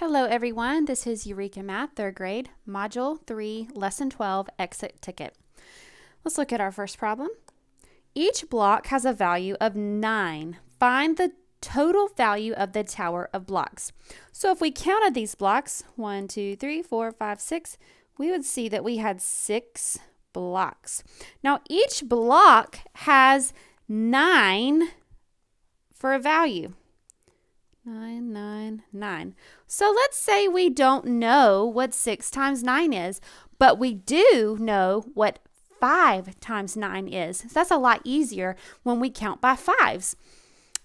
Hello everyone, this is Eureka Math, 3rd grade, Module 3, Lesson 12, Exit Ticket. Let's look at our first problem. Each block has a value of 9. Find the total value of the tower of blocks. So if we counted these blocks, 1, 2, 3, 4, 5, 6, we would see that we had 6 blocks. Now each block has 9 for a value. 9, 9, 9. So let's say we don't know what 6 times 9 is, but we do know what 5 times 9 is. So that's a lot easier when we count by fives.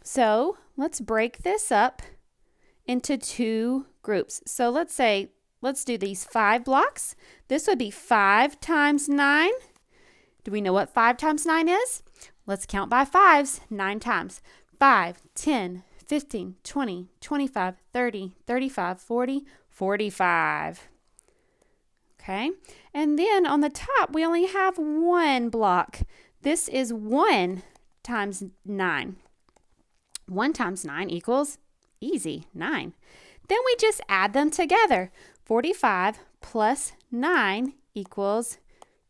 So let's break this up into 2 groups. So let's do these 5 blocks. This would be 5 times 9. Do we know what 5 times 9 is? Let's count by fives 9 times. 5, 10, 15, 20, 25, 30, 35, 40, 45. Okay, and then on the top, we only have 1 block. This is 1 times 9. 1 times 9 equals, easy, 9. Then we just add them together. 45 plus 9 equals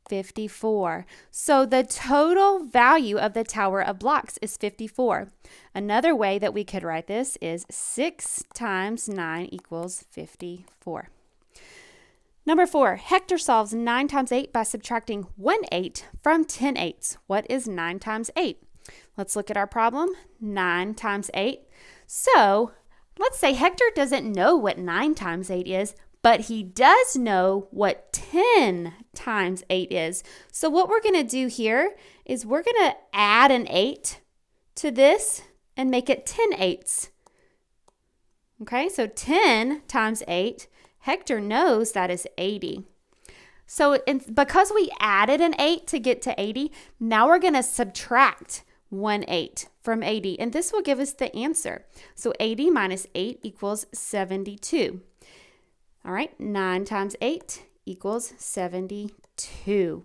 54. So the total value of the tower of blocks is 54. Another way that we could write this is 6 times 9 equals 54. Number 4, Hector solves 9 times 8 by subtracting 1 8 from 10 eighths. What is 9 times 8? Let's look at our problem. 9 times 8. So let's say Hector doesn't know what 9 times 8 is, but he does know what 10 times 8 is. So what we're going to do here is we're going to add an 8 to this and make it 10 eighths. Okay, so 10 times 8, Hector knows that is 80. So because we added an 8 to get to 80, now we're going to subtract 1 8 from 80, and this will give us the answer. So 80 minus 8 equals 72. All right, 9 times 8 equals 72.